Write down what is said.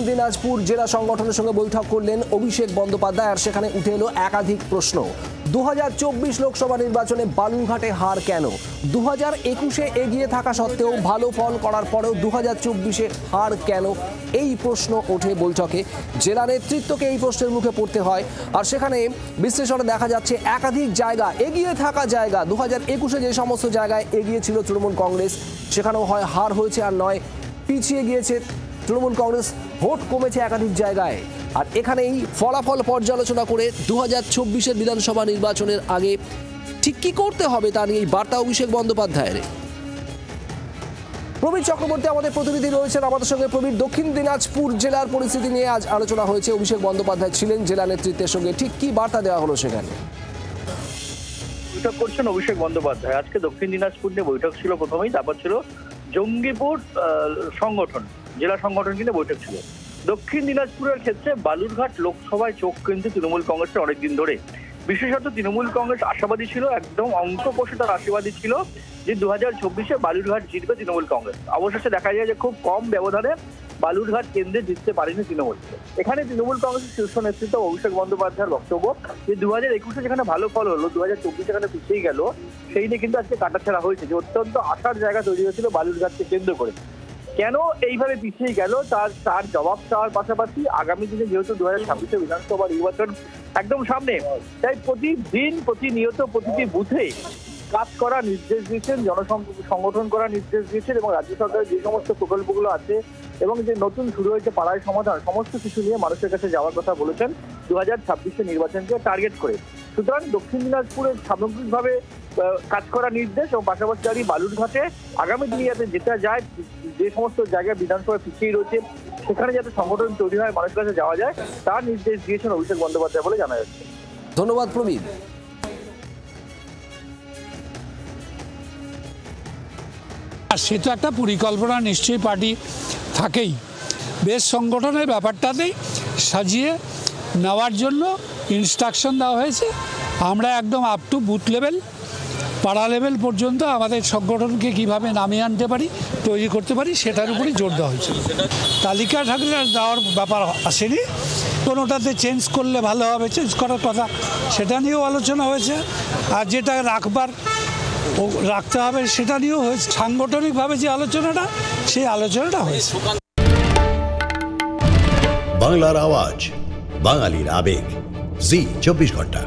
দিনাজপুর জেলা সংগঠনের সঙ্গে বৈঠক করলেন অভিষেক বন্দ্যোপাধ্যায়। আর সেখানে উঠে এলো একাধিক প্রশ্ন। 2024 লোকসভা নির্বাচনে বালুরঘাটে হার কেন? 2021-এ এগিয়ে থাকা সত্ত্বেও ভালো ফল করার পরেও 2024-এ হার কেন? এই প্রশ্ন ওঠে বৈঠকে। জেলা নেতৃত্বকে এই প্রশ্নের মুখে পড়তে হয়। আর সেখানে বিশ্লেষণে দেখা যাচ্ছে একাধিক জায়গা, এগিয়ে থাকা জায়গা, 2021-এ যে সমস্ত জায়গায় এগিয়ে ছিল তৃণমূল কংগ্রেস, সেখানেও হয় হার হয়েছে আর নয় পিছিয়ে গিয়েছে তৃণমূল কংগ্রেস। ভোট কমেছে একাধিক জায়গায়। আর এখানেই ফলাফল পর্যালোচনা করে 2024-এর বিধানসভা নির্বাচনের আগে ঠিক কি করতে হবে তা নিয়ে বার্তা অভিষেক বন্দ্যোপাধ্যায়ের। প্রবীর চক্রবর্তী আমাদের প্রতিনিধি রয়েছেন আমাদের সঙ্গে। প্রবীর, দক্ষিণ দিনাজপুর জেলার পরিস্থিতি নিয়ে আজ আলোচনা হয়েছে, অভিষেক বন্দ্যোপাধ্যায় ছিলেন জেলা নেতৃত্বের সঙ্গে, ঠিক কি বার্তা দেওয়া হলো সেখানে? বৈঠক করছেন অভিষেক বন্দ্যোপাধ্যায়। আজকে দক্ষিণ দিনাজপুর নিয়ে বৈঠক ছিল প্রথমেই, তারপর ছিল জঙ্গিপুর সংগঠন, জেলা সংগঠন নিয়ে বৈঠক ছিল। দক্ষিণ দিনাজপুরের ক্ষেত্রে বালুরঘাট লোকসভায় চোখ কিন্তু তৃণমূল কংগ্রেসের অনেকদিন ধরে। বিশেষত তৃণমূল কংগ্রেস আশাবাদী ছিল, একদম অঙ্ক কষে তার আশাবাদী ছিল যে 2024-এ বালুরঘাট জিতবে তৃণমূল কংগ্রেস। অবশেষে দেখা যায় যে খুব কম ব্যবধানে বালুরঘাট কেন্দ্রে জিততে পারেনি তৃণমূল। এখানে তৃণমূল কংগ্রেসের শীর্ষ নেতৃত্ব অভিষেক বন্দ্যোপাধ্যায়ের বক্তব্য যে 2021-এ যেখানে ভালো ফল হলো, 2024 যেখানে পিছিয়ে গেল, সেই নিয়ে কিন্তু আজকে কাটাছেড়া হয়েছে যে অত্যন্ত আশার জায়গা তৈরি হয়েছিল বালুরঘাটকে কেন্দ্র করে। কেন এইভাবে পিছিয়ে গেল তার জবাব চাওয়ার পাশাপাশি আগামী দিনে যেহেতু 2026-এ বিধানসভা নির্বাচন একদম সামনে, তাই প্রতিদিন প্রতিনিয়ত প্রতিটি বুথে কাজ করার নির্দেশ দিয়েছেন, জনসংগঠন করার নির্দেশ দিয়েছেন এবং রাজ্য সরকারের যে সমস্ত প্রকল্পগুলো আছে এবং যে নতুন শুরু হয়েছে পাড়ায় সমাধান, সমস্ত কিছু নিয়ে মানুষের কাছে যাওয়ার কথা বলেছেন 2026-এর নির্বাচনকে টার্গেট করে। সুতরাং দক্ষিণ দিনাজপুরের সামগ্রিকভাবে কাজ করার নির্দেশ এবং পাশাপাশি দাঁড়িয়ে বালুরঘাটে আগামী দিনে যাতে যেটা যায়, যে সমস্ত জায়গায় বিধানসভা পিছিয়ে রয়েছে সেখানে যাতে সংগঠন তৈরি হয়, মানুষের কাছে যাওয়া যায়, তার নির্দেশ দিয়েছেন অভিষেক বন্দ্যোপাধ্যায় বলে জানা যাচ্ছে। ধন্যবাদ প্রবীর। সে তো একটা পরিকল্পনা নিশ্চয়ই পার্টি থাকেই, বেশ সংগঠনের ব্যাপারটাতেই সাজিয়ে নেওয়ার জন্য ইনস্ট্রাকশন দেওয়া হয়েছে। আমরা একদম আপ টু বুথ লেভেল, পাড়া লেভেল পর্যন্ত আমাদের সংগঠনকে কীভাবে নামিয়ে আনতে পারি, তৈরি করতে পারি, সেটার উপরই জোর দেওয়া হয়েছে। তালিকা থাকলে দেওয়ার ব্যাপার আসেনি, কোনোটাতে চেঞ্জ করলে ভালো হবে, চেঞ্জ করার কথা সেটা নিয়েও আলোচনা হয়েছে। আর যেটা রাখতে হবে সেটা নিয়েও হয়েছে। সাংগঠনিকভাবে যে আলোচনাটা, সেই আলোচনাটা হয়েছে। বাংলার আওয়াজ, বাঙালির আবেগ, জি 24 ঘন্টা।